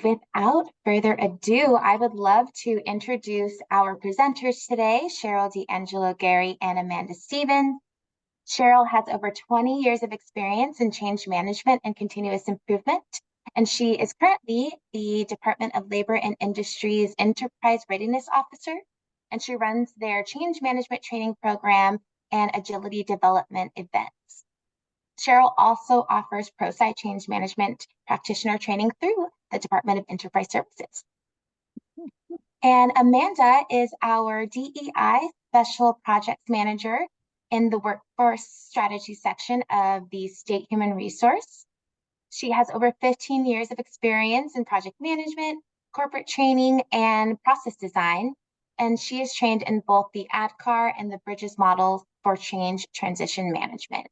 Without further ado, I would love to introduce our presenters today, Cheryl D'Angelo Gary and Amanda Stevens. Cheryl has over 20 years of experience in change management and continuous improvement, and she is currently the Department of Labor and Industry's Enterprise Readiness Officer, and she runs their change management training program and agility development events. Cheryl also offers ProSci change management practitioner training through the Department of Enterprise Services. And Amanda is our DEI Special Projects Manager in the Workforce Strategy section of the State Human Resource. She has over 15 years of experience in project management, corporate training, and process design. And she is trained in both the ADKAR and the Bridges models for change transition management,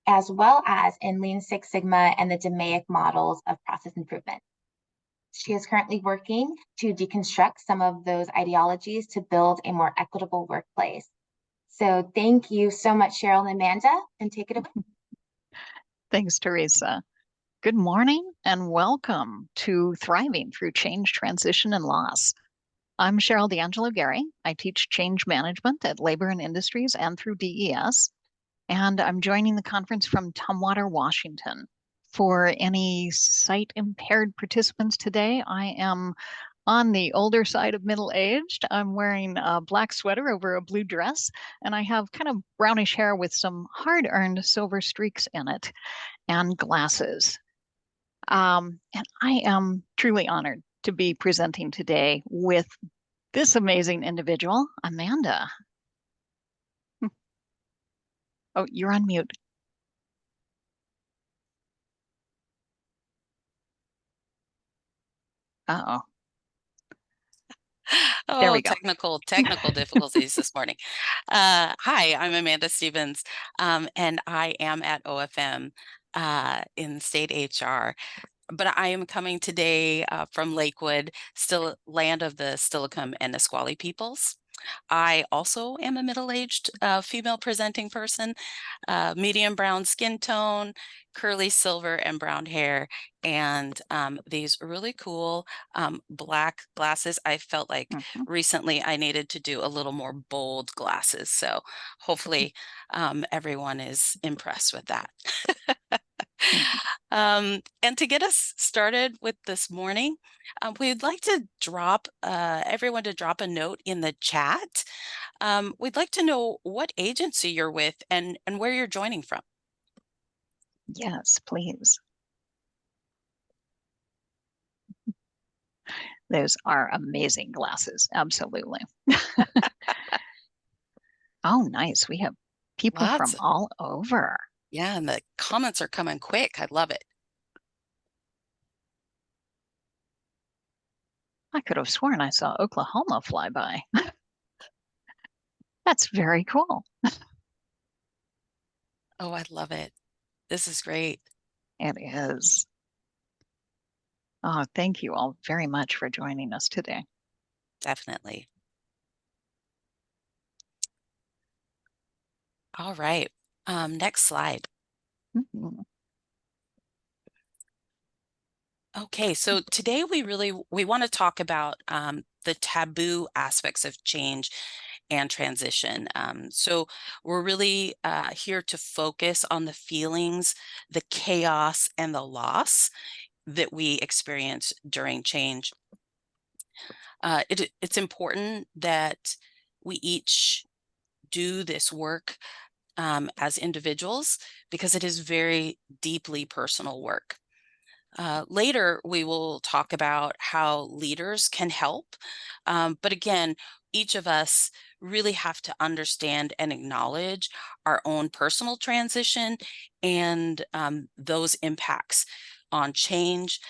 as well as in Lean Six Sigma and the DMAIC models of process improvement. She is currently working to deconstruct some of those ideologies to build a more equitable workplace. So thank you so much, Cheryl and Amanda, and take it away. Thanks, Teresa. Good morning and welcome to Thriving Through Change, Transition, and Loss. I'm Cheryl D'Angelo Gary. I teach change management at Labor and Industries and through DES, and I'm joining the conference from Tumwater, Washington. For any sight-impaired participants today, I am on the older side of middle-aged. I'm wearing a black sweater over a blue dress, and I have kind of brownish hair with some hard-earned silver streaks in it, and glasses. And I am truly honored to be presenting today with this amazing individual, Amanda. Oh, you're on mute. Uh-oh. There we go. Technical difficulties this morning. Hi, I'm Amanda Stevens, and I am at OFM in state HR. But I am coming today from Lakewood, still land of the Steilacoom and Nisqually peoples. I also am a middle-aged female presenting person, medium brown skin tone, curly silver and brown hair, and these really cool black glasses. I felt like recently I needed to do a little more bold glasses. So hopefully everyone is impressed with that. And to get us started with this morning, we'd like to drop everyone to drop a note in the chat. We'd like to know what agency you're with and where you're joining from. Yes, please. Those are amazing glasses. Absolutely. Oh, nice. We have people from all over. Yeah, and the comments are coming quick. I love it. I could have sworn I saw Oklahoma fly by. That's very cool. Oh, I love it. This is great. It is. Oh, thank you all very much for joining us today. Definitely. All right. Next slide. Okay, so today we want to talk about the taboo aspects of change and transition. So we're really here to focus on the feelings, the chaos, and the loss that we experience during change. It's important that we each do this work as individuals because it is very deeply personal work. Later, we will talk about how leaders can help. But again, each of us really have to understand and acknowledge our own personal transition and those impacts on change.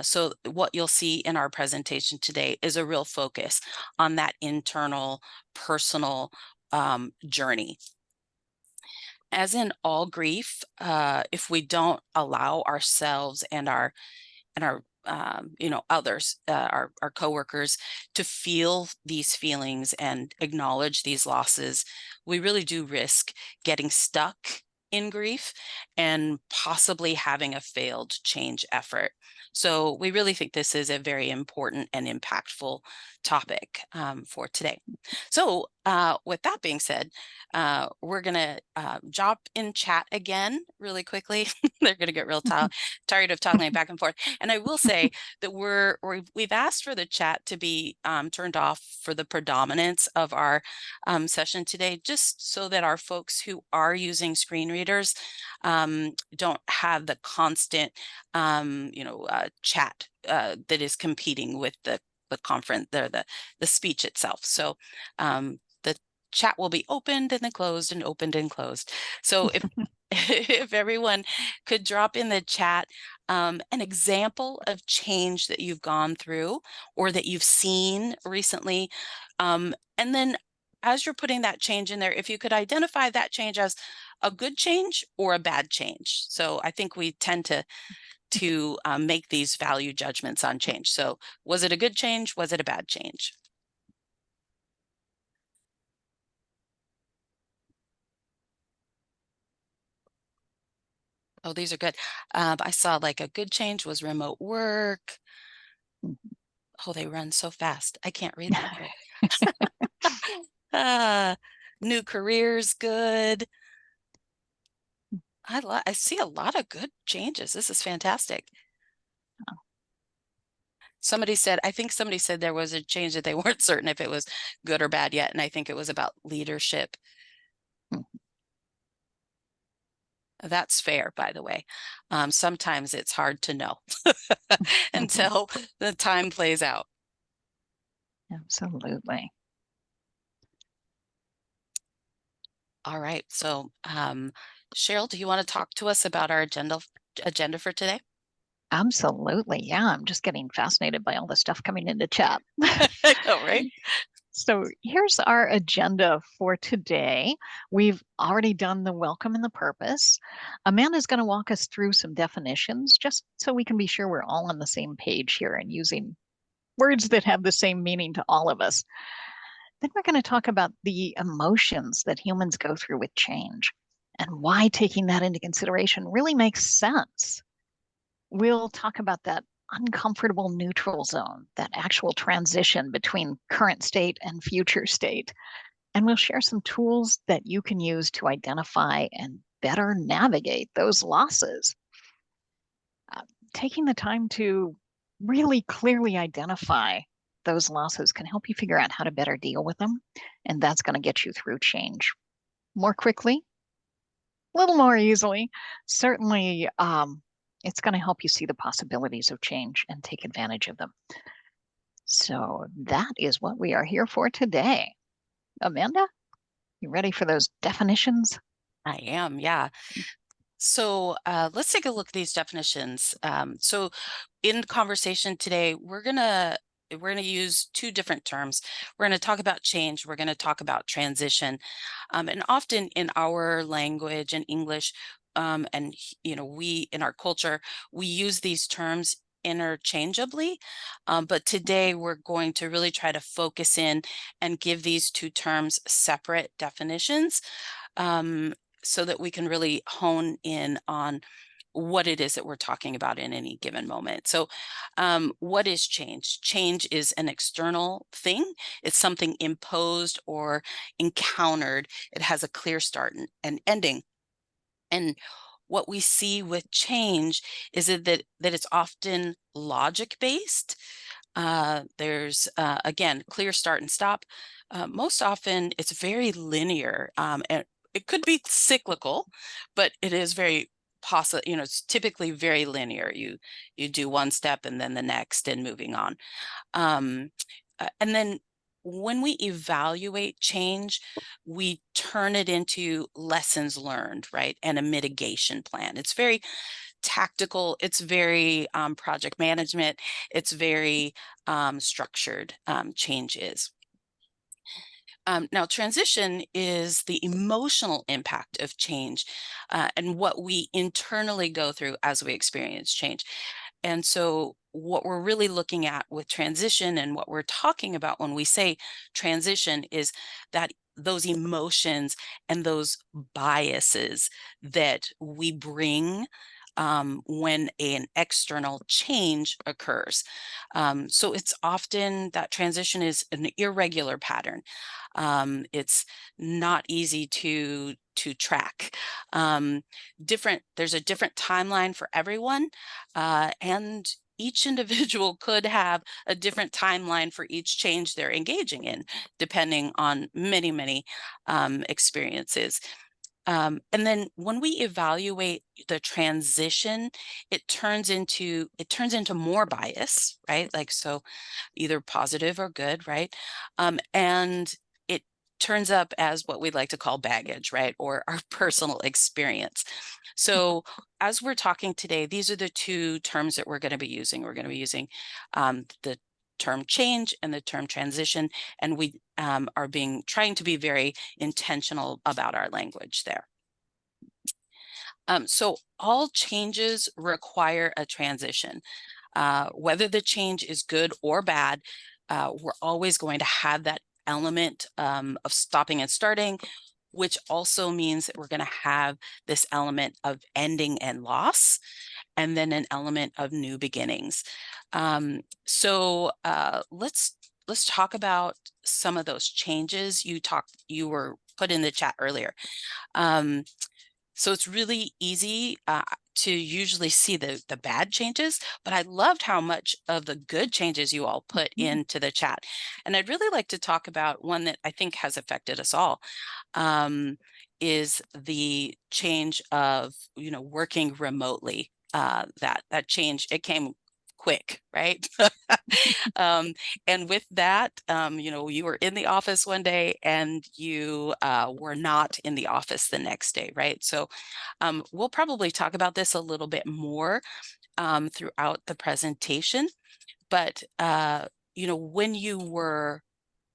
So what you'll see in our presentation today is a real focus on that internal personal journey. As in all grief, if we don't allow ourselves and our others, our coworkers, to feel these feelings and acknowledge these losses, we really do risk getting stuck in grief and possibly having a failed change effort. So we really think this is a very important and impactful topic for today. So with that being said, we're going to drop in chat again really quickly. They're going to get real tired of talking back and forth. And I will say that we've asked for the chat to be turned off for the predominance of our session today, just so that our folks who are using screen readers don't have the constant, chat that is competing with the conference, the speech itself. So the chat will be opened and then closed and opened and closed. So if if everyone could drop in the chat an example of change that you've gone through or that you've seen recently, and then as you're putting that change in there, if you could identify that change as a good change or a bad change. So I think we tend to make these value judgments on change. So was it a good change? Was it a bad change? Oh, these are good. I saw like a good change was remote work. Oh, they run so fast. I can't read that quick. New careers, good. I see a lot of good changes. This is fantastic. I think somebody said there was a change that they weren't certain if it was good or bad yet. And I think it was about leadership. That's fair, by the way. Sometimes it's hard to know until the time plays out. Absolutely. All right. So, Cheryl, do you want to talk to us about our agenda for today? Absolutely. Yeah, I'm just getting fascinated by all the stuff coming into chat. I know, right? So here's our agenda for today. We've already done the welcome and the purpose. Amanda's going to walk us through some definitions just so we can be sure we're all on the same page here and using words that have the same meaning to all of us. Then we're going to talk about the emotions that humans go through with change and why taking that into consideration really makes sense. We'll talk about that uncomfortable neutral zone, that actual transition between current state and future state. And we'll share some tools that you can use to identify and better navigate those losses. Taking the time to really clearly identify those losses can help you figure out how to better deal with them. And that's going to get you through change more quickly, a little more easily. Certainly, it's going to help you see the possibilities of change and take advantage of them. So that is what we are here for today. Amanda, you ready for those definitions? I am, yeah. So let's take a look at these definitions. So in the conversation today, we're gonna use two different terms. We're going to talk about change. We're going to talk about transition. And often in our language and English, and we in our culture, we use these terms interchangeably. But today we're going to really try to focus in and give these two terms separate definitions, so that we can really hone in on what it is that we're talking about in any given moment. So what is change? Change is an external thing. It's something imposed or encountered. It has a clear start and ending. And what we see with change is that it's often logic based. There's again, clear start and stop. Most often it's very linear, and it could be cyclical, but it is very possible, it's typically very linear. You do one step and then the next and moving on. And then when we evaluate change, we turn it into lessons learned, right? And a mitigation plan. It's very tactical. It's very project management. It's very structured, change is. Now, transition is the emotional impact of change and what we internally go through as we experience change. And so what we're really looking at with transition and what we're talking about when we say transition is that those emotions and those biases that we bring when an external change occurs. So it's often that transition is an irregular pattern. It's not easy to track. There's a different timeline for everyone, and each individual could have a different timeline for each change they're engaging in, depending on many, many experiences. And then when we evaluate the transition, it turns into more bias, right? Like, so either positive or good, right? And it turns up as what we like to call baggage, right? Or our personal experience. So as we're talking today, these are the two terms that we're going to be using. We're going to be using the term change and the term transition, and we are trying to be very intentional about our language there. So all changes require a transition. Whether the change is good or bad, we're always going to have that element of stopping and starting, which also means that we're going to have this element of ending and loss, and then an element of new beginnings. So let's talk about some of those changes you were put in the chat earlier. So it's really easy to usually see the bad changes, but I loved how much of the good changes you all put into the chat. And I'd really like to talk about one that I think has affected us all, is the change of, working remotely. That change, it came quick, right? And with that, you were in the office one day and you were not in the office the next day, right? So we'll probably talk about this a little bit more throughout the presentation. But, when you were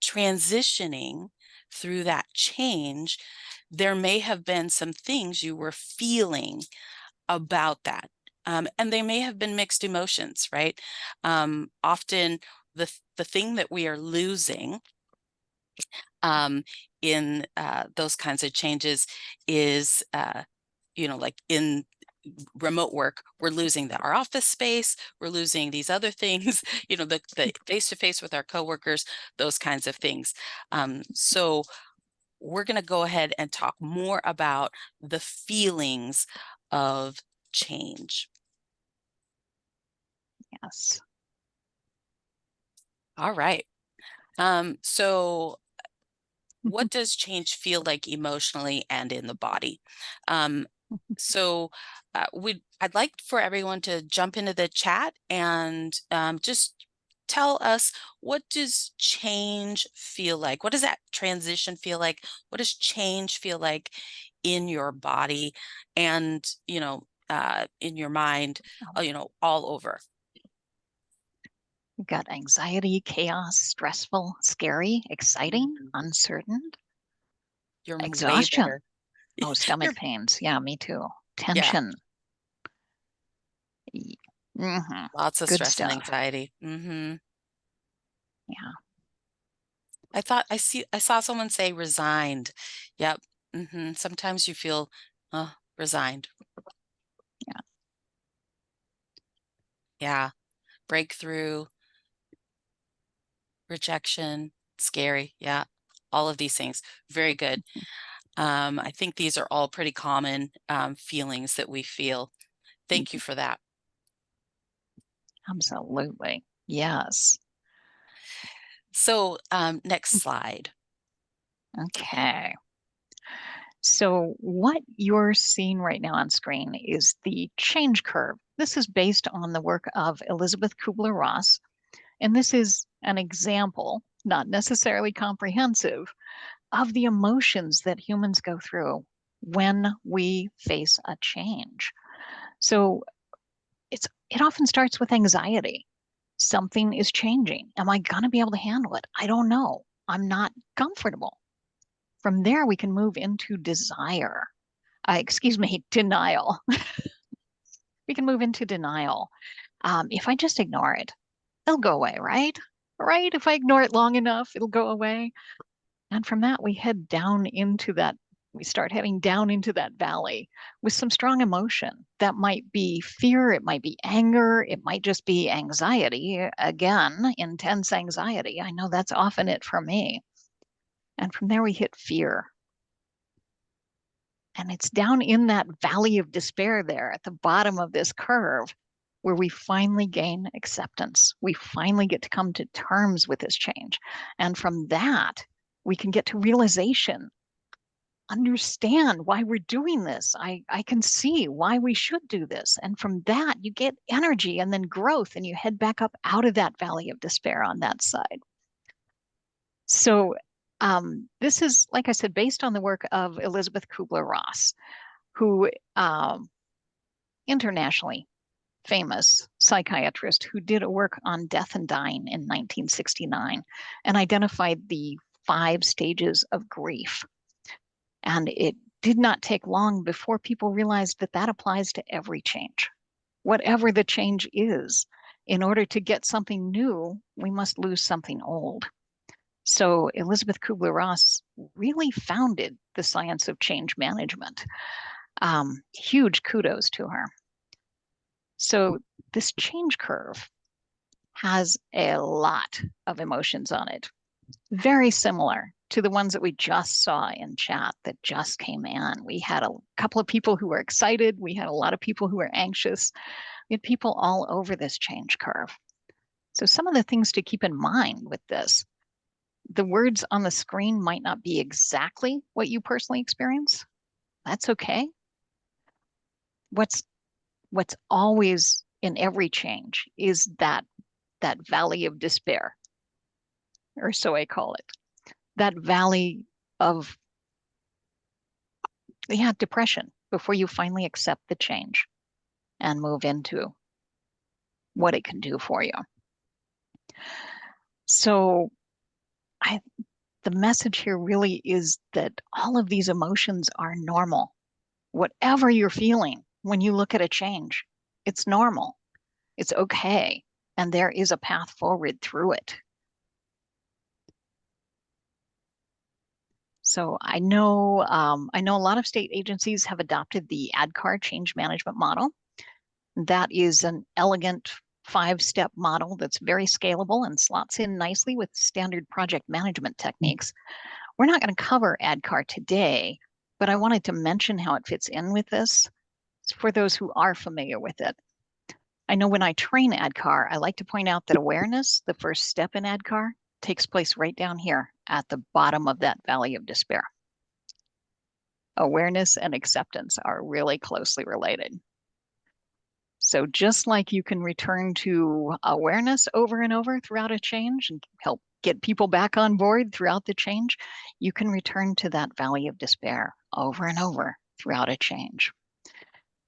transitioning through that change, there may have been some things you were feeling about that. And they may have been mixed emotions, right? Often the thing that we are losing in those kinds of changes is, like in remote work, we're losing our office space, we're losing these other things, the face-to-face with our coworkers, those kinds of things. So we're going to go ahead and talk more about the feelings of change. Yes. All right. So what does change feel like emotionally and in the body? So I'd like for everyone to jump into the chat and just tell us, what does change feel like? What does that transition feel like? What does change feel like in your body and, in your mind, all over? We've got anxiety, chaos, stressful, scary, exciting, uncertain, You're way exhaustion. better. Oh, stomach You're, pains. Yeah, me too. yeah, Tension. Mm-hmm. lots of Good stress and stuff. anxiety. Mm-hmm. Yeah. I saw someone say resigned. Yep. Sometimes you feel resigned. Yeah. Yeah. Breakthrough, rejection, scary. Yeah. All of these things. Very good. I think these are all pretty common feelings that we feel. Thank you for that. Absolutely. Yes. So next slide. Okay. So what you're seeing right now on screen is the change curve. This is based on the work of Elizabeth Kubler-Ross, and this is an example, not necessarily comprehensive, of the emotions that humans go through when we face a change. So it often starts with anxiety. Something is changing. Am I going to be able to handle it? I don't know. I'm not comfortable. From there, we can move into desire. Denial. We can move into denial. If I just ignore it, it'll go away, right? Right? If I ignore it long enough, it'll go away. And from that, we head down into that, we start heading down into that valley with some strong emotion. That might be fear, it might be anger, it might just be anxiety. Again, intense anxiety. I know that's often it for me. And from there, we hit fear. And it's down in that valley of despair there at the bottom of this curve where we finally gain acceptance. We finally get to come to terms with this change. And from that, we can get to realization, understand why we're doing this. I can see why we should do this. And from that, you get energy and then growth, and you head back up out of that valley of despair on that side. So this is, like I said, based on the work of Elizabeth Kubler-Ross, who internationally famous psychiatrist who did a work on death and dying in 1969 and identified the 5 stages of grief. And it did not take long before people realized that that applies to every change. Whatever the change is, in order to get something new, we must lose something old. So Elizabeth Kubler-Ross really founded the science of change management. Huge kudos to her. So this change curve has a lot of emotions on it, very similar to the ones that we just saw in chat that just came in. We had a couple of people who were excited. We had a lot of people who were anxious. We had people all over this change curve. So some of the things to keep in mind with this, the words on the screen might not be exactly what you personally experience. That's okay. What's always in every change is that valley of despair, or so I call it. That valley of depression before you finally accept the change and move into what it can do for you. So the message here really is that all of these emotions are normal. Whatever you're feeling when you look at a change, it's normal. It's okay. And there is a path forward through it. So I know a lot of state agencies have adopted the ADKAR change management model. That is an elegant 5-step model that's very scalable and slots in nicely with standard project management techniques. We're not going to cover ADKAR today, but I wanted to mention how it fits in with this for those who are familiar with it. I know when I train ADKAR, I like to point out that awareness, the first step in ADKAR, takes place right down here at the bottom of that valley of despair. Awareness and acceptance are really closely related. So just like you can return to awareness over and over throughout a change and help get people back on board throughout the change, you can return to that valley of despair over and over throughout a change.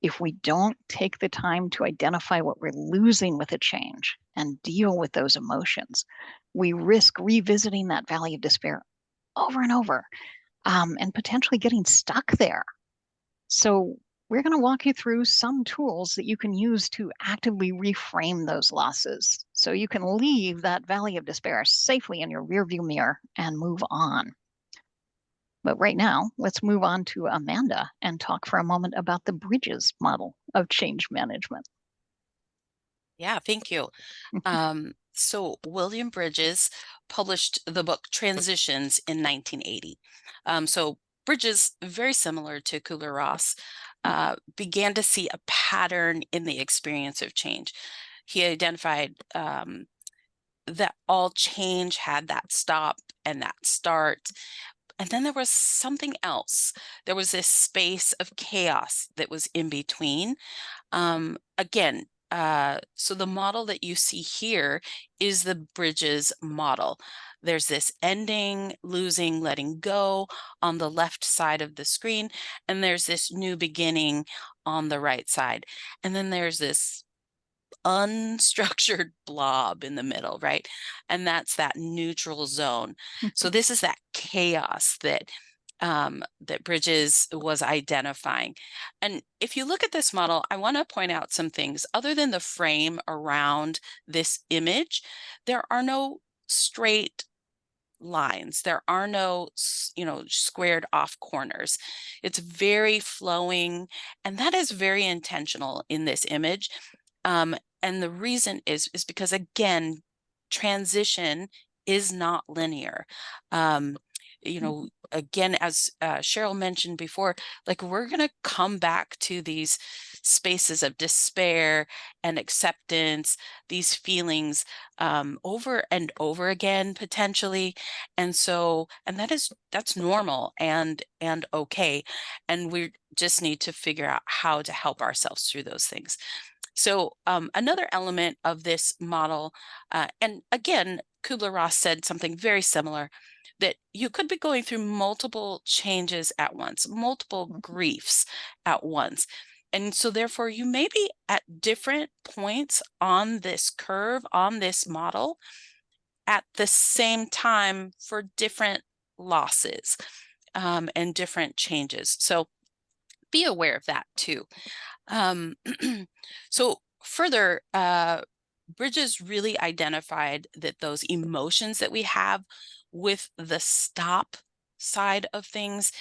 If we don't take the time to identify what we're losing with a change and deal with those emotions, we risk revisiting that valley of despair over and over and potentially getting stuck there. So we're going to walk you through some tools that you can use to actively reframe those losses so you can leave that valley of despair safely in your rearview mirror and move on. But right now, let's move on to Amanda and talk for a moment about the Bridges model of change management. Yeah, thank you. So William Bridges published the book Transitions in 1980. So Bridges, very similar to Kubler-Ross, began to see a pattern in the experience of change. He identified that all change had that stop and that start. And then there was something else. There was this space of chaos that was in between. Again, so the model that you see here is the Bridges model. There's this ending, losing, letting go on the left side of the screen, and there's this new beginning on the right side. And then there's this unstructured blob in the middle, right? And that's that neutral zone. So this is that chaos that that Bridges was identifying. And if you look at this model, I want to point out some things. Other than the frame around this image, there are no straight lines. There are no, squared off corners. It's very flowing, and that is very intentional in this image. And the reason is because, again, transition is not linear. Again, as Cheryl mentioned before, like, we're going to come back to these spaces of despair and acceptance, these feelings over and over again, potentially. And that's normal and okay. And we just need to figure out how to help ourselves through those things. So another element of this model, and again, Kubler-Ross said something very similar, that you could be going through multiple changes at once, multiple griefs at once. And so therefore, you may be at different points on this curve, on this model, at the same time for different losses and different changes. So be aware of that too. So further, Bridges really identified that those emotions that we have with the stop side of things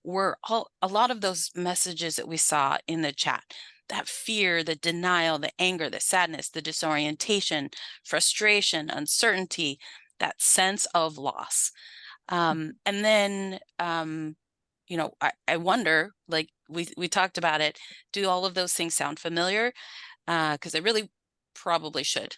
were a lot of those messages that we saw in the chat. That fear, the denial, the anger, the sadness, the disorientation, frustration, uncertainty, that sense of loss. And then I wonder, like we talked about it, do all of those things sound familiar? Because they really probably should,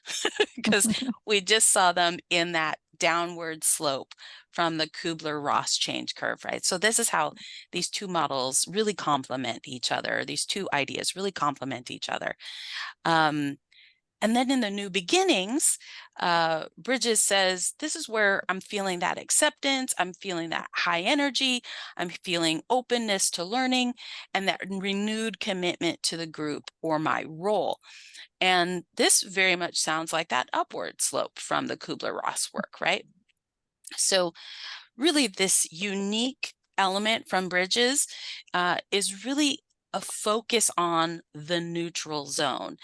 because we just saw them in that downward slope from the Kubler-Ross change curve, right? So this is how these two models really complement each other. These two ideas really complement each other. And then in the new beginnings, Bridges says, this is where I'm feeling that acceptance, I'm feeling that high energy, I'm feeling openness to learning, and that renewed commitment to the group or my role. And this very much sounds like that upward slope from the Kubler-Ross work, right? So really, this unique element from Bridges is really a focus on the neutral zone.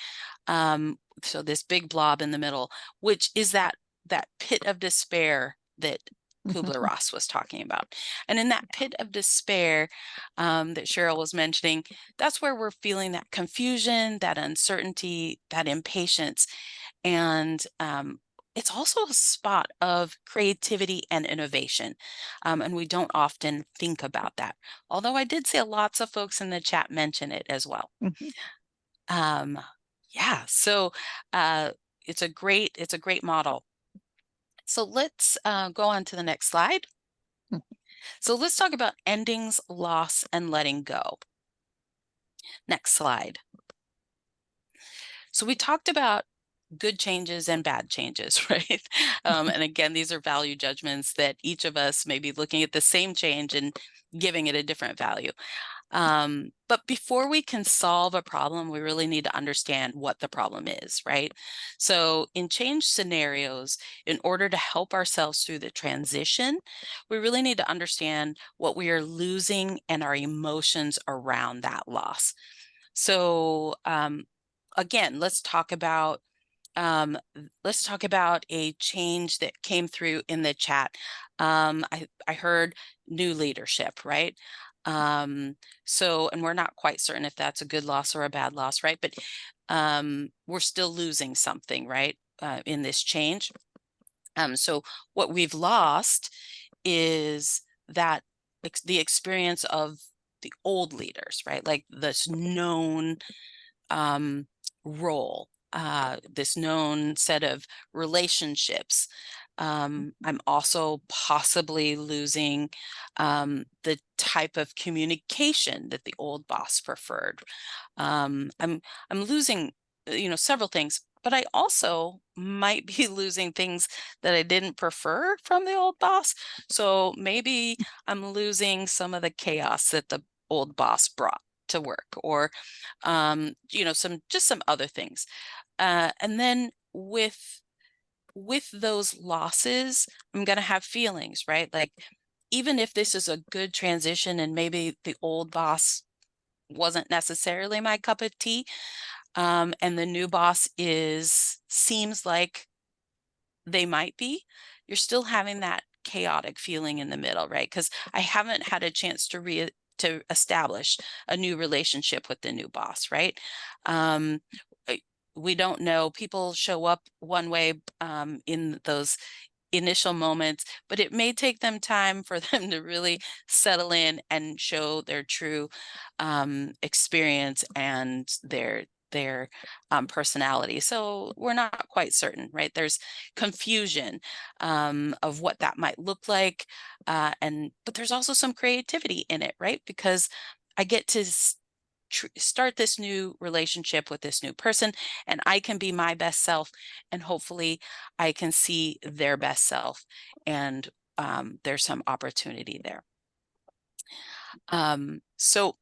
So this big blob in the middle, which is that pit of despair that Kubler-Ross was talking about. And in that pit of despair that Cheryl was mentioning, that's where we're feeling that confusion, that uncertainty, that impatience. And it's also a spot of creativity and innovation. And we don't often think about that. Although I did see lots of folks in the chat mention it as well. Yeah, so it's a great model. So let's go on to the next slide. So let's talk about endings, loss, and letting go. Next slide. So we talked about good changes and bad changes, right? And again, these are value judgments that each of us may be looking at the same change and giving it a different value. But before we can solve a problem, we really need to understand what the problem is, right? So in change scenarios, in order to help ourselves through the transition, we really need to understand what we are losing and our emotions around that loss. So again, let's talk about a change that came through in the chat. I heard new leadership, right? So, and we're not quite certain if that's a good loss or a bad loss, right? But we're still losing something, right? In this change. So what we've lost is that the experience of the old leaders, right? Like this known role, this known set of relationships. I'm also possibly losing the type of communication that the old boss preferred. I'm losing, several things, but I also might be losing things that I didn't prefer from the old boss. So maybe I'm losing some of the chaos that the old boss brought to work, or some other things. And then with those losses, I'm going to have feelings, right? Like, even if this is a good transition and maybe the old boss wasn't necessarily my cup of tea, and the new boss seems like they might be, you're still having that chaotic feeling in the middle, right? Because I haven't had a chance to establish a new relationship with the new boss, right? Um, we don't know. People show up one way in those initial moments, but it may take them time for them to really settle in and show their true experience and their personality. So we're not quite certain, right? There's confusion of what that might look like, but there's also some creativity in it, right? Because I get to start this new relationship with this new person, and I can be my best self, and hopefully I can see their best self, and there's some opportunity there. So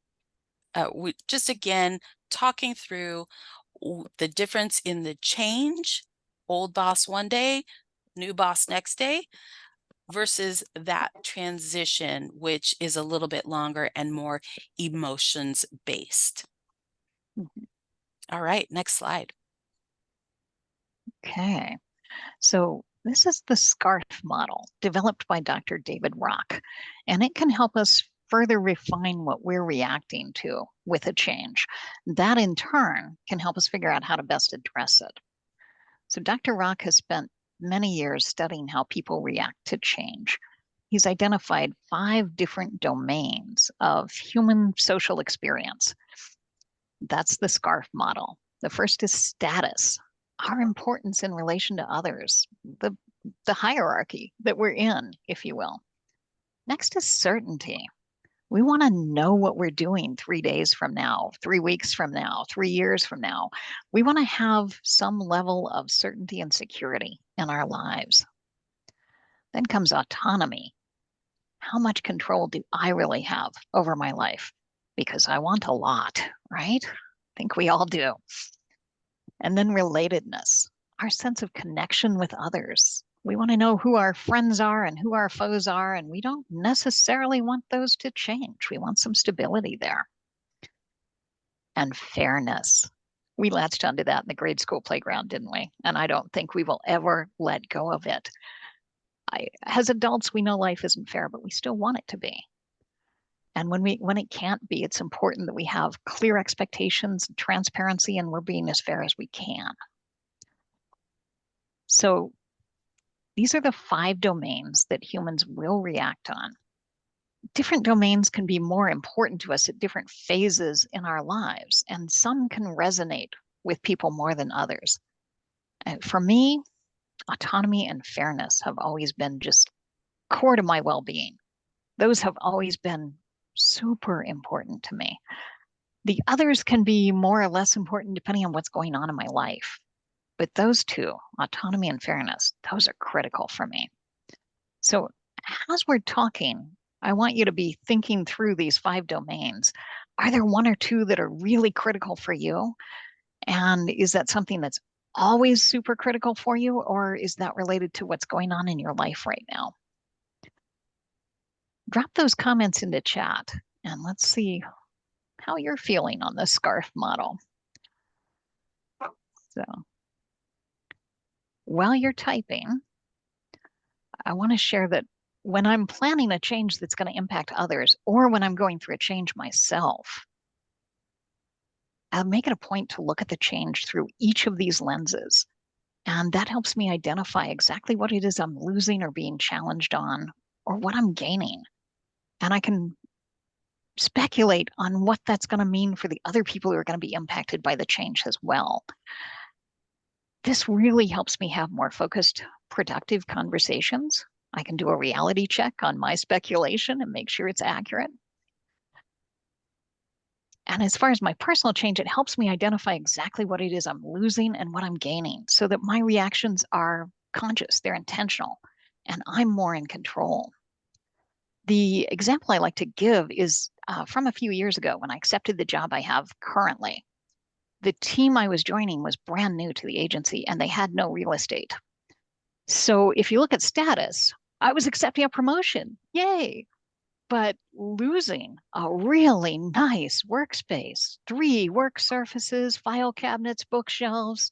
we just again talking through the difference in the change, old boss one day, new boss next day, versus that transition, which is a little bit longer and more emotions based. Mhm. All right, next slide. Okay. So this is the SCARF model developed by Dr. David Rock, and it can help us further refine what we're reacting to with a change. That in turn can help us figure out how to best address it. So Dr. Rock has spent many years studying how people react to change. He's identified 5 different domains of human social experience. That's the SCARF model. The first is status, our importance in relation to others, the hierarchy that we're in, if you will. Next is certainty. We want to know what we're doing 3 days from now, 3 weeks from now, 3 years from now. We want to have some level of certainty and security in our lives. Then comes autonomy. How much control do I really have over my life? Because I want a lot, right? I think we all do. And then relatedness, our sense of connection with others. We want to know who our friends are and who our foes are, and we don't necessarily want those to change. We want some stability there. And fairness. We latched onto that in the grade school playground, didn't we? And I don't think we will ever let go of it. As adults, we know life isn't fair, but we still want it to be. And when it can't be, it's important that we have clear expectations, transparency, and we're being as fair as we can. So these are the 5 domains that humans will react on. Different domains can be more important to us at different phases in our lives, and some can resonate with people more than others. And for me, autonomy and fairness have always been just core to my well-being. Those have always been super important to me. The others can be more or less important depending on what's going on in my life. But those 2, autonomy and fairness, those are critical for me. So as we're talking, I want you to be thinking through these 5 domains. Are there 1 or 2 that are really critical for you? And is that something that's always super critical for you, or is that related to what's going on in your life right now? Drop those comments into chat and let's see how you're feeling on the SCARF model. So while you're typing, I want to share that when I'm planning a change that's going to impact others, or when I'm going through a change myself, I'll make it a point to look at the change through each of these lenses. And that helps me identify exactly what it is I'm losing or being challenged on, or what I'm gaining. And I can speculate on what that's going to mean for the other people who are going to be impacted by the change as well. This really helps me have more focused, productive conversations. I can do a reality check on my speculation and make sure it's accurate. And as far as my personal change, it helps me identify exactly what it is I'm losing and what I'm gaining so that my reactions are conscious, they're intentional, and I'm more in control. The example I like to give is from a few years ago when I accepted the job I have currently. The team I was joining was brand new to the agency and they had no real estate. So if you look at status, I was accepting a promotion. Yay. But losing a really nice workspace, 3 work surfaces, file cabinets, bookshelves,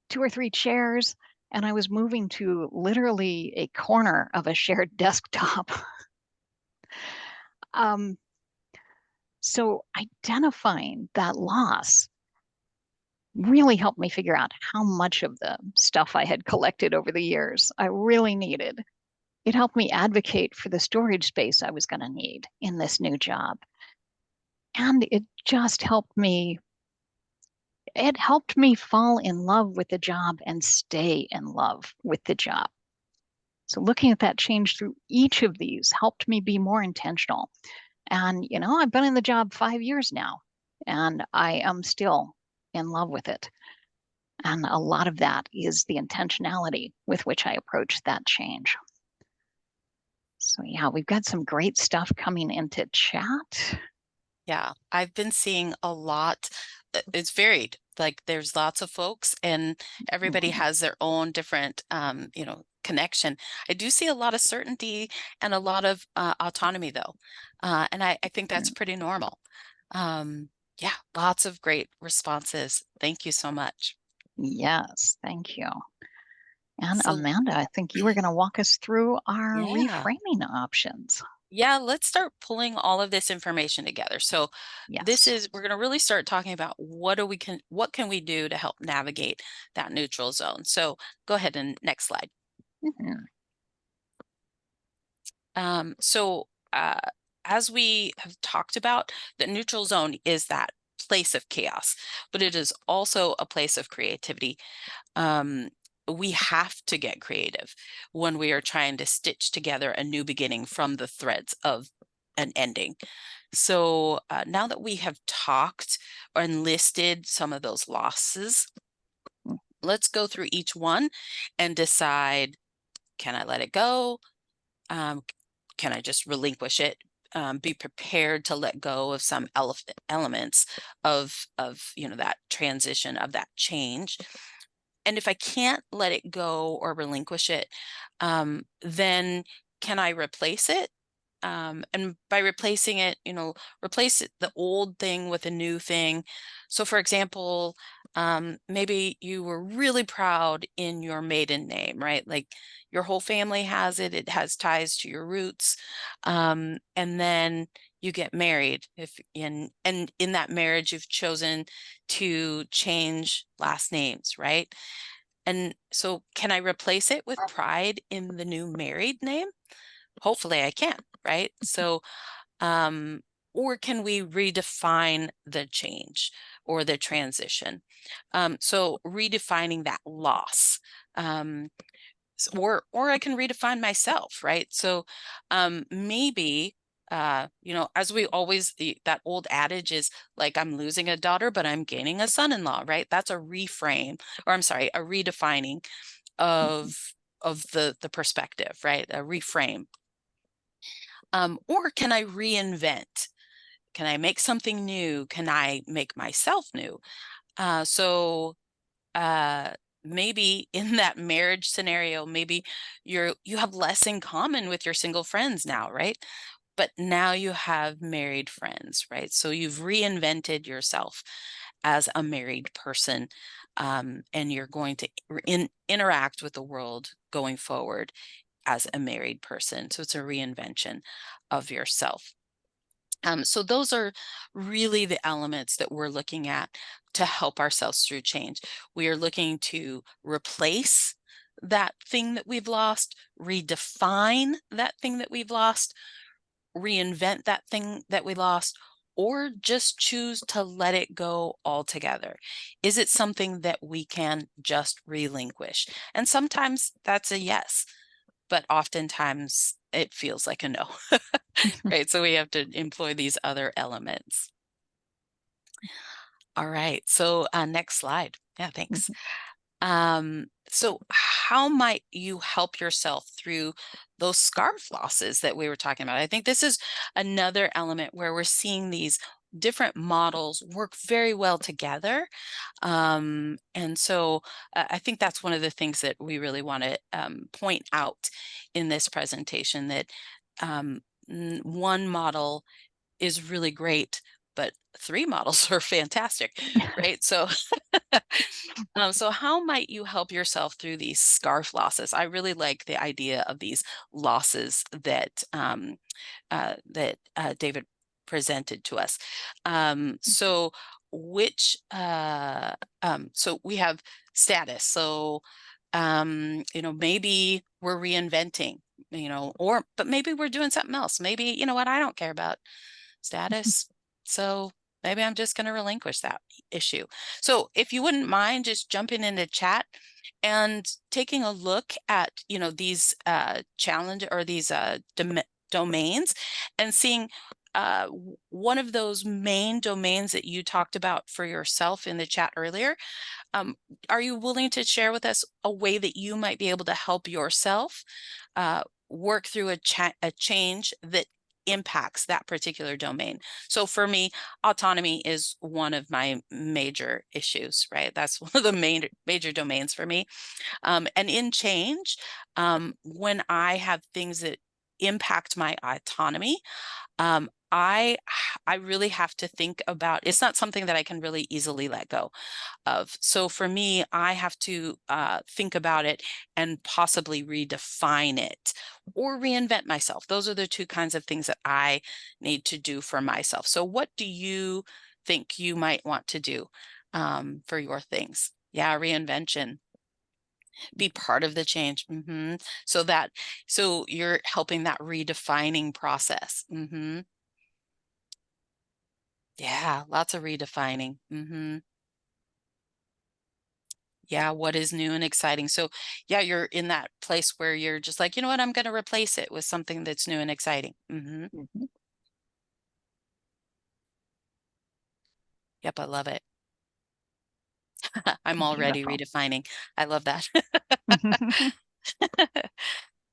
2 or 3 chairs, and I was moving to literally a corner of a shared desktop. Um, so identifying that loss really helped me figure out how much of the stuff I had collected over the years I really needed. It helped me advocate for the storage space I was going to need in this new job. And it just helped me fall in love with the job and stay in love with the job. So looking at that change through each of these helped me be more intentional. And, I've been in the job 5 years now, and I am still in love with it. And a lot of that is the intentionality with which I approach that change. So yeah, we've got some great stuff coming into chat. Yeah, I've been seeing a lot. It's varied. Like there's lots of folks and everybody has their own different, connection. I do see a lot of certainty and a lot of autonomy though. And I think that's pretty normal. Yeah, lots of great responses. Thank you so much. Yes, thank you. And So Amanda, I think you were going to walk us through our yeah. reframing options. Yeah, let's start pulling all of this information together. So Yes. we're going to really start talking about what can we do to help navigate that neutral zone. So go ahead and next slide. Mhm. So as we have talked about, the neutral zone is that place of chaos, but it is also a place of creativity. Um, we have to get creative when we are trying to stitch together a new beginning from the threads of an ending. So now that we have talked and listed some of those losses, let's go through each one and decide, can I let it go? Can I just relinquish it? Be prepared to let go of some elements of that transition, of that change. And if I can't let it go or relinquish it, then can I replace it? And by replacing it, replace the old thing with a new thing. So, for example, maybe you were really proud in your maiden name, right? Like your whole family has it, it has ties to your roots. And then you get married and in that marriage you've chosen to change last names, right? And so can I replace it with pride in the new married name? Hopefully I can, right? So, or can we redefine the change or the transition? So redefining that loss. Or I can redefine myself, right? So maybe as we always that old adage is like I'm losing a daughter, but I'm gaining a son-in-law, right? That's a reframe, or I'm sorry, a redefining of the perspective, right? A reframe. Or can I reinvent? Can I make something new? Can I make myself new? So maybe in that marriage scenario, maybe you have less in common with your single friends now, right? But now you have married friends, right? So you've reinvented yourself as a married person, and you're going to interact with the world going forward as a married person. So it's a reinvention of yourself. So those are really the elements that we're looking at to help ourselves through change. We are looking to replace that thing that we've lost, redefine that thing that we've lost, reinvent that thing that we lost, or just choose to let it go altogether. Is it something that we can just relinquish? And sometimes that's a yes, but oftentimes it feels like a no. Right, so we have to employ these other elements. All right, so next slide. Yeah, thanks. So how might you help yourself through those scarf losses that we were talking about? I think this is another element where we're seeing these different models work very well together. And so I think that's one of the things that we really want to point out in this presentation, that one model is really great, but 3 models are fantastic, right? So, so how might you help yourself through these scarf losses? I really like the idea of these losses that David presented to us. So so we have status. So maybe we're reinventing, but maybe we're doing something else. Maybe, you know what, I don't care about status. So maybe I'm just going to relinquish that issue. So if you wouldn't mind just jumping into chat and taking a look at, these challenge or these domains and seeing one of those main domains that you talked about for yourself in the chat earlier. Are you willing to share with us a way that you might be able to help yourself work through a change that impacts that particular domain? So for me, autonomy is one of my major issues, right? That's one of the major domains for me. And in change, when I have things that impact my autonomy, I really have to think about, it's not something that I can really easily let go of. So for me, I have to think about it and possibly redefine it or reinvent myself. Those are the two kinds of things that I need to do for myself. So what do you think you might want to do for your things? Yeah, reinvention. Be part of the change. So you're helping that redefining process. Yeah, lots of redefining. Yeah, what is new and exciting? So yeah, you're in that place where you're just like, you know what, I'm going to replace it with something that's new and exciting. Yep, I love it. I'm already Beautiful. redefining. I love that.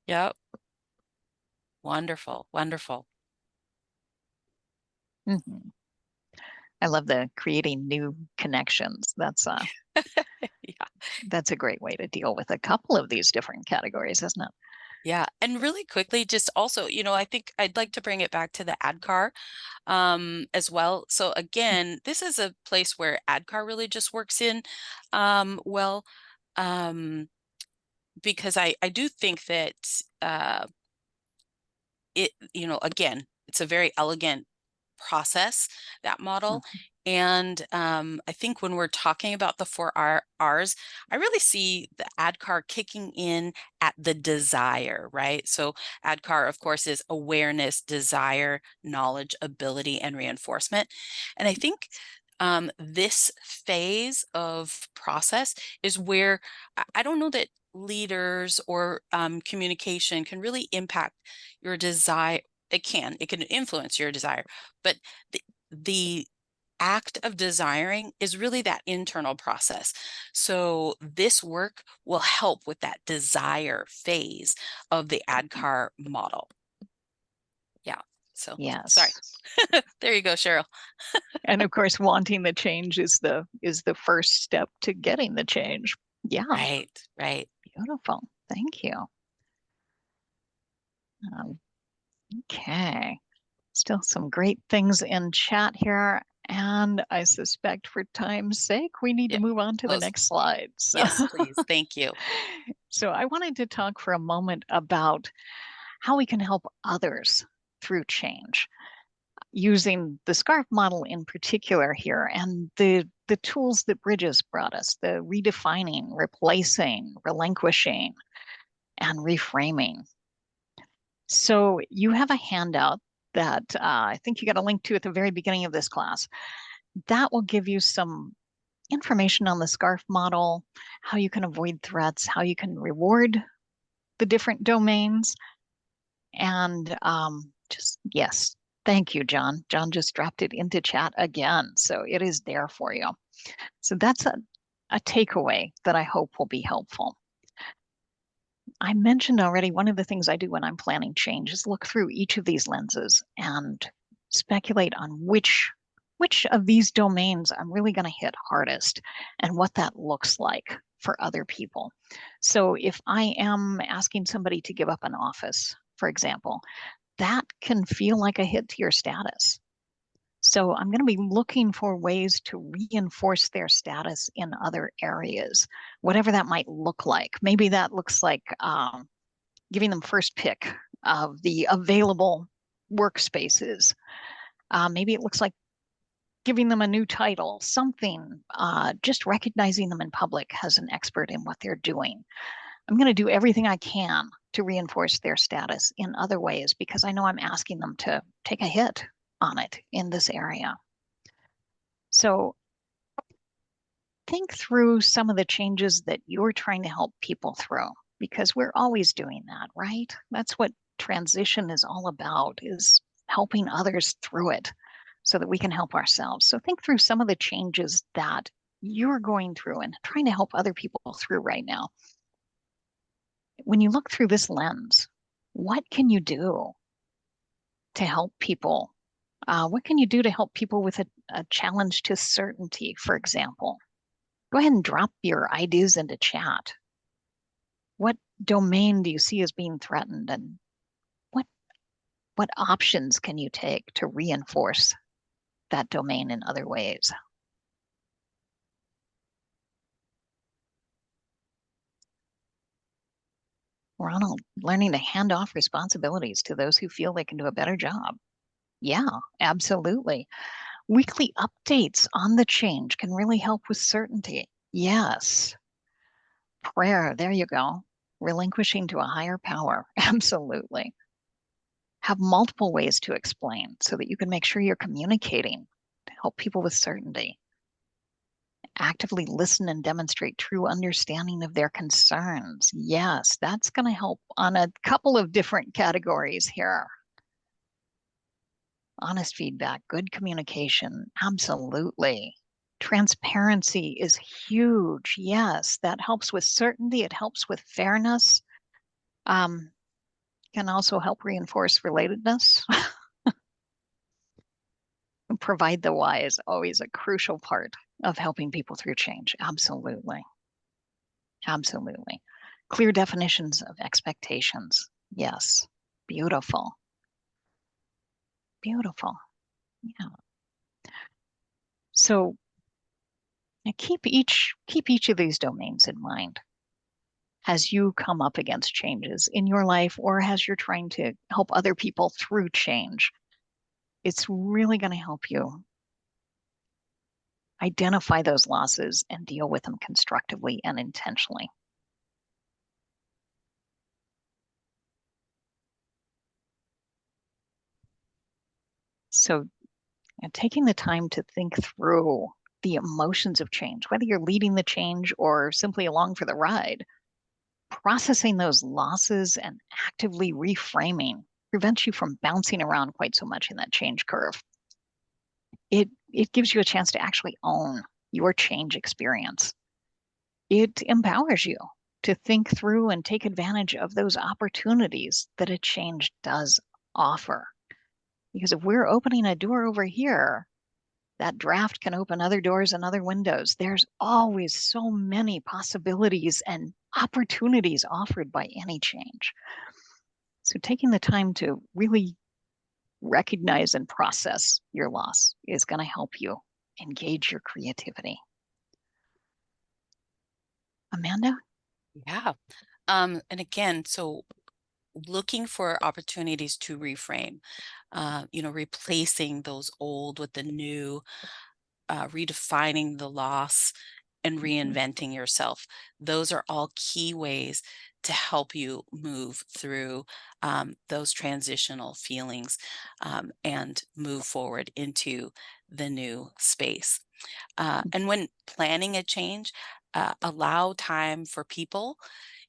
Yep. Wonderful. Wonderful. I love the creating new connections. Yeah. That's a great way to deal with a couple of these different categories, isn't it? Yeah. And really quickly, just also, I think I'd like to bring it back to the ADKAR as well. So again, this is a place where ADKAR really just works in well, because I do think that again, it's a very elegant process, that model. And I think when we're talking about the 4 R's, I really see the ADKAR kicking in at the desire, right? So ADKAR, of course, is awareness, desire, knowledge, ability, and reinforcement. And I think this phase of process is where I don't know that leaders or communication can really impact your desire. It can influence your desire, but the act of desiring is really that internal process. So this work will help with that desire phase of the ADKAR model. Yeah. So sorry. Yes. There you go, Cheryl. And of course, wanting the change is the first step to getting the change. Yeah. Right. Beautiful. Thank you. Okay. Still some great things in chat here. And I suspect for time's sake, we need to Yeah. move on to the Close. next slide. So, Yes, please. Thank you. so I wanted to talk for a moment about how we can help others through change using the SCARF model in particular here and the tools that Bridges brought us, the redefining, replacing, relinquishing, and reframing. So you have a handout that I think you got a link to at the very beginning of this class. That will give you some information on the SCARF model, how you can avoid threats, how you can reward the different domains, and yes, thank you, John. John just dropped it into chat again, so it is there for you. So that's a takeaway that I hope will be helpful. I mentioned already one of the things I do when I'm planning change is look through each of these lenses and speculate on which of these domains I'm really going to hit hardest and what that looks like for other people. So if I am asking somebody to give up an office, for example, that can feel like a hit to your status. So I'm going to be looking for ways to reinforce their status in other areas, whatever that might look like. Maybe that looks like giving them first pick of the available workspaces. Maybe it looks like giving them a new title, something, just recognizing them in public as an expert in what they're doing. I'm going to do everything I can to reinforce their status in other ways because I know I'm asking them to take a hit on it in this area. So think through some of the changes that you're trying to help people through, because we're always doing that, right? That's what transition is all about, is helping others through it so that we can help ourselves. So think through some of the changes that you're going through and trying to help other people through right now. When you look through this lens, what can you do to help people? What can you do to help people with a challenge to certainty, for example? Go ahead and drop your ideas into chat. What domain do you see as being threatened, and what what options can you take to reinforce that domain in other ways? We're on learning to hand off responsibilities to those who feel they can do a better job. Yeah, absolutely. Weekly updates on the change can really help with certainty. Yes. Prayer, there you go. Relinquishing to a higher power. Absolutely. Have multiple ways to explain so that you can make sure you're communicating to help people with certainty. Actively listen and demonstrate true understanding of their concerns. Yes, that's going to help on a couple of different categories here. Honest feedback, good communication, absolutely. Transparency is huge. Yes, that helps with certainty. It helps with fairness. Can also help reinforce relatedness. Provide the why is always a crucial part of helping people through change. Absolutely. Absolutely. Clear definitions of expectations. Yes. Beautiful. Beautiful. Yeah. So keep each of these domains in mind as you come up against changes in your life or as you're trying to help other people through change. It's really going to help you identify those losses and deal with them constructively and intentionally. So, taking the time to think through the emotions of change, whether you're leading the change or simply along for the ride, processing those losses and actively reframing prevents you from bouncing around quite so much in that change curve. It gives you a chance to actually own your change experience. It empowers you to think through and take advantage of those opportunities that a change does offer. Because if we're opening a door over here, that draft can open other doors and other windows. There's always so many possibilities and opportunities offered by any change. So taking the time to really recognize and process your loss is going to help you engage your creativity. Amanda? Yeah. And again, so looking for opportunities to reframe, replacing those old with the new, redefining the loss and reinventing yourself. Those are all key ways to help you move through those transitional feelings and move forward into the new space. And when planning a change, allow time for people,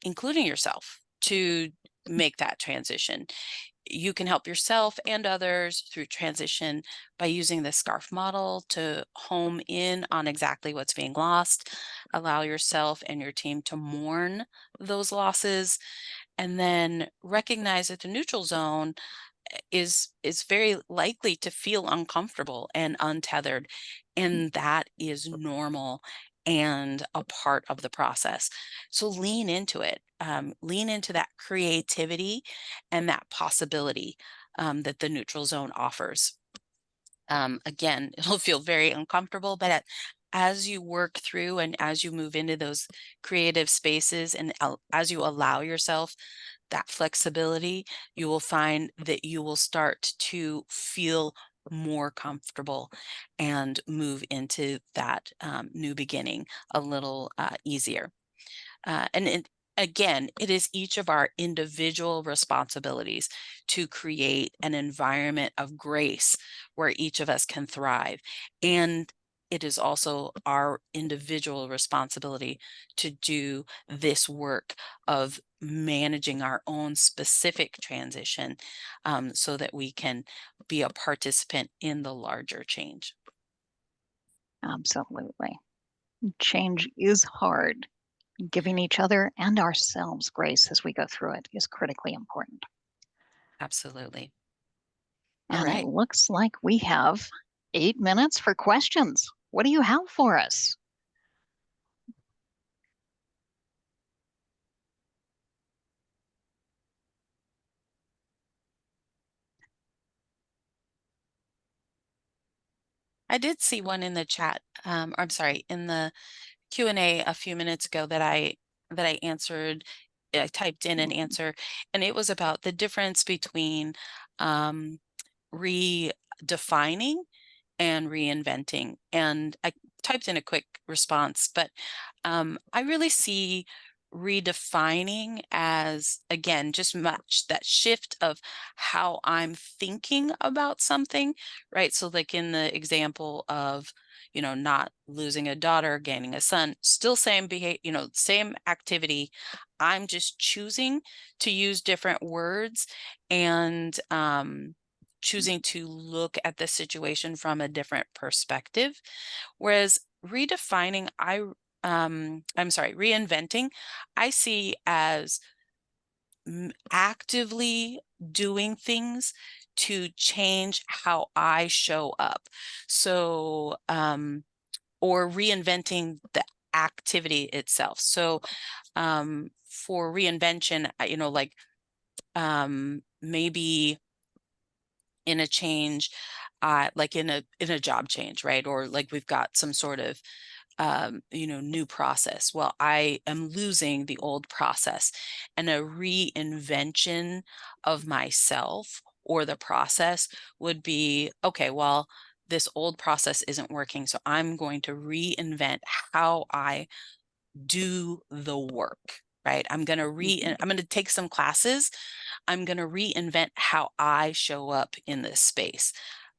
including yourself, to make that transition. You can help yourself and others through transition by using the SCARF model to home in on exactly what's being lost. Allow yourself and your team to mourn those losses, and then recognize that the neutral zone is very likely to feel uncomfortable and untethered, and that is normal and a part of the process. So lean into it. Lean into that creativity and that possibility that the neutral zone offers. Again, it'll feel very uncomfortable, but as you work through and as you move into those creative spaces and as you allow yourself that flexibility, you will find that you will start to feel more comfortable and move into that new beginning a little easier. Again, it is each of our individual responsibilities to create an environment of grace where each of us can thrive. And it is also our individual responsibility to do this work of managing our own specific transition so that we can be a participant in the larger change. Absolutely. Change is hard. Giving each other and ourselves grace as we go through it is critically important. Absolutely. All And it right. looks like we have 8 minutes for questions. What do you have for us? I did see one in the chat. I'm sorry, in the Q&A a few minutes ago that I answered. I typed in an answer, and it was about the difference between um, redefining and reinventing. And I typed in a quick response, but I really see redefining as, again, just much that shift of how I'm thinking about something, right? So, like in the example of, not losing a daughter, gaining a son, still same behavior, same activity. I'm just choosing to use different words and choosing to look at the situation from a different perspective. Whereas redefining, I'm sorry, reinventing, I see as actively doing things to change how I show up. So, or reinventing the activity itself. So, for reinvention, like maybe in a change, like in a job change, right? Or like we've got some sort of new process. Well, I am losing the old process, and a reinvention of myself or the process would be okay. Well, this old process isn't working, so I'm going to reinvent how I do the work. Right. I'm going to take some classes. I'm going to reinvent how I show up in this space.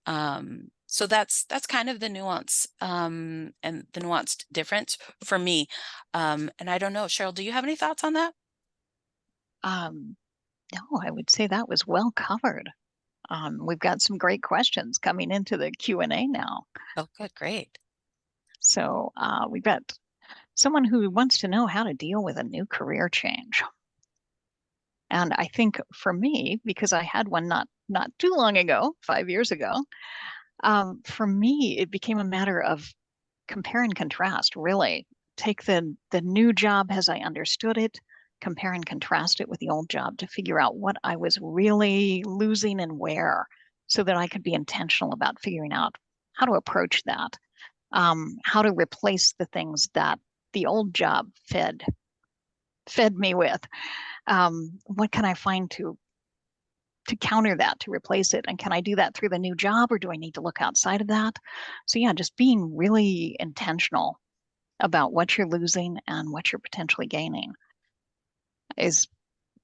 So that's kind of the nuance and the nuanced difference for me. And I don't know, Cheryl, do you have any thoughts on that? Um, no, I would say that was well covered. We've got some great questions coming into the Q&A now. Oh, good, great. So we've got someone who wants to know how to deal with a new career change. And I think for me, because I had one not too long ago, 5 years ago, for me, it became a matter of compare and contrast, really. Take the new job as I understood it, compare and contrast it with the old job to figure out what I was really losing and where, so that I could be intentional about figuring out how to approach that, how to replace the things that the old job fed me with. What can I find to counter that, to replace it? And can I do that through the new job, or do I need to look outside of that? So yeah, just being really intentional about what you're losing and what you're potentially gaining is,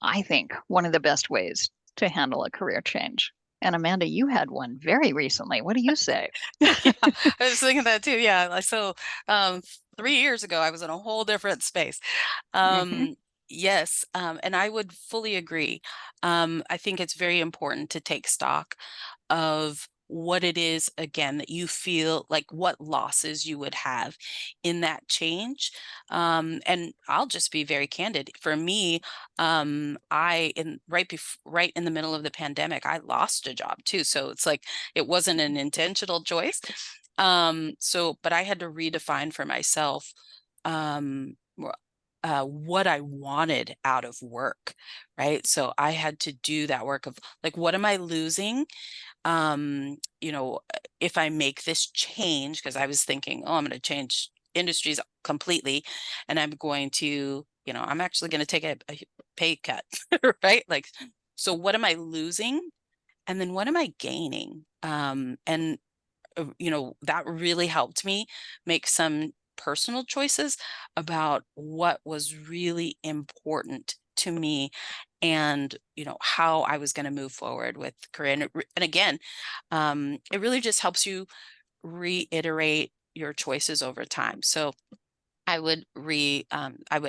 I think, one of the best ways to handle a career change. And Amanda, you had one very recently. What do you say? Yeah, I was thinking that too. Yeah. So 3 years ago, I was in a whole different space. Hmm. Yes, and I would fully agree. I think it's very important to take stock of what it is, again, that you feel like what losses you would have in that change. And I'll just be very candid. For me, right in the middle of the pandemic, I lost a job too. So it's like it wasn't an intentional choice. But I had to redefine for myself um what I wanted out of work, right? So I had to do that work of like, what am I losing? You know, if I make this change, because I was thinking, oh, I'm going to change industries completely, and I'm going to, you know, I'm actually going to take a pay cut, right? Like, so what am I losing? And then what am I gaining? And you know, that really helped me make some personal choices about what was really important to me, and you know, how I was going to move forward with career. And again, it really just helps you reiterate your choices over time. So I would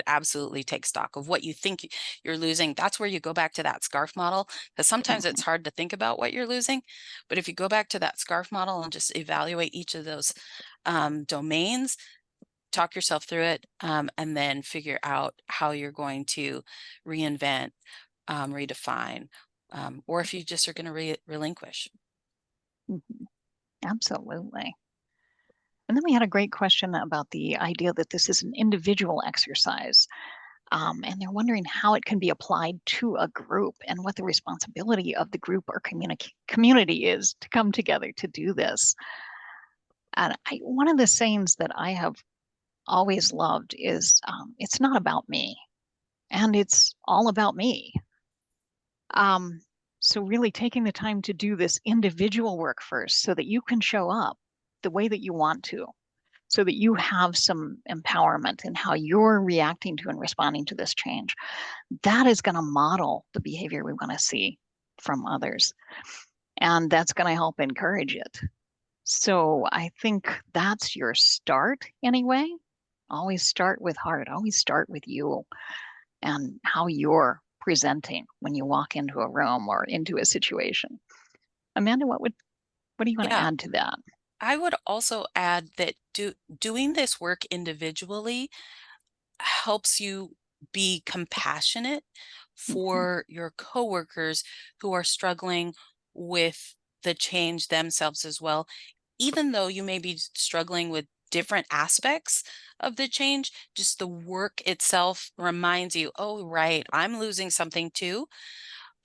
absolutely take stock of what you think you're losing. That's where you go back to that scarf model, because sometimes it's hard to think about what you're losing. But if you go back to that scarf model and just evaluate each of those domains, talk yourself through it, and then figure out how you're going to reinvent, redefine, or if you just are going to relinquish. Mhm. Absolutely. And then we had a great question about the idea that this is an individual exercise. And they're wondering how it can be applied to a group and what the responsibility of the group or community is to come together to do this. And one of the sayings that I have always loved is it's not about me, and it's all about me. Um, so really taking the time to do this individual work first so that you can show up the way that you want to, so that you have some empowerment in how you're reacting to and responding to this change. That is going to model the behavior we want to see from others. And that's going to help encourage it. So I think that's your start anyway. Always start with heart, always start with you and how you're presenting when you walk into a room or into a situation. Amanda, what do you want to Yeah, add to that? I would also add that doing this work individually helps you be compassionate Mhm. for your coworkers who are struggling with the change themselves as well. Even though you may be struggling with different aspects of the change, just the work itself reminds you, oh, right, I'm losing something too,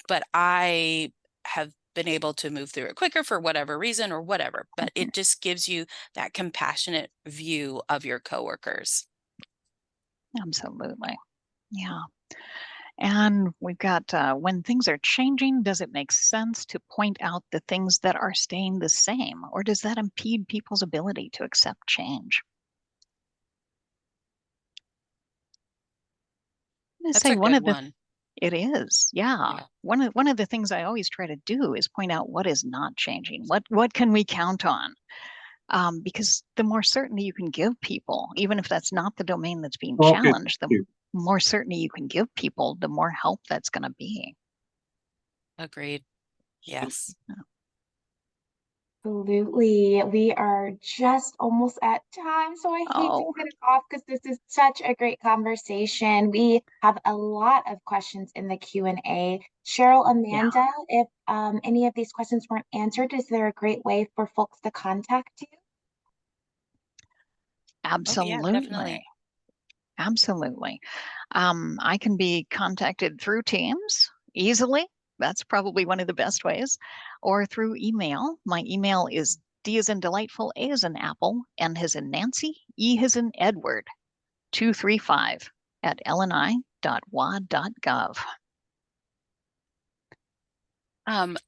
but I have been able to move through it quicker for whatever reason or whatever. But it just gives you that compassionate view of your coworkers. Absolutely. Yeah. And we've got when things are changing, does it make sense to point out the things that are staying the same, or does that impede people's ability to accept change? I'm going to That's say a one good of the one. it is, yeah. Yeah. One of the things I always try to do is point out what is not changing. What can we count on? Because the more certainty you can give people, even if that's not the domain that's being challenged, the more certainty you can give people, the more help that's going to be. Agreed. Yes. Absolutely. We are just almost at time, so I hate to Oh, cut it off because this is such a great conversation. We have a lot of questions in the Q&A. Cheryl, yeah, Amanda, if any of these questions weren't answered, is there a great way for folks to contact you? Oh, yeah, absolutely. definitely. Absolutely. I can be contacted through Teams easily. That's probably one of the best ways, or through email. My email is D as in delightful, A as in apple, N as in Nancy, E as in Edward, 235 at lni.wad.gov.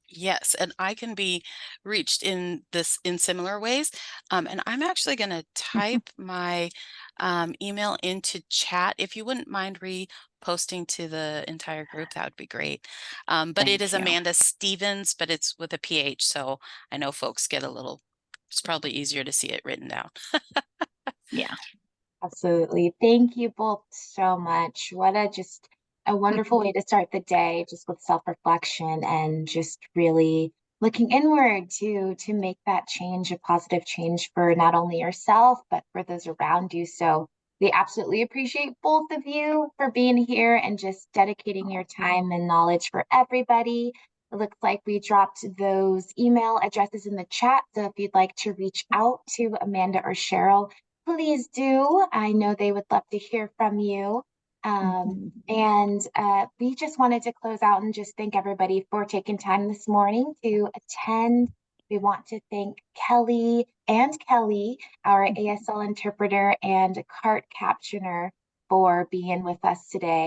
Yes, and I can be reached in similar ways. And I'm actually going to type my email into chat. If you wouldn't mind reposting to the entire group, that would be great. But it is Thank you. Amanda Stevens, but it's with a PH, so I know folks get a little. It's probably easier to see it written down. Yeah. Absolutely. Thank you both so much. What a just a wonderful way to start the day, just with self-reflection and just really looking inward to make that change, a positive change for not only yourself, but for those around you. So we absolutely appreciate both of you for being here and just dedicating your time and knowledge for everybody. It looks like we dropped those email addresses in the chat. So if you'd like to reach out to Amanda or Cheryl, please do. I know they would love to hear from you. And we just wanted to close out and just thank everybody for taking time this morning to attend. We want to thank Kelly, our ASL interpreter and cart captioner, for being with us today.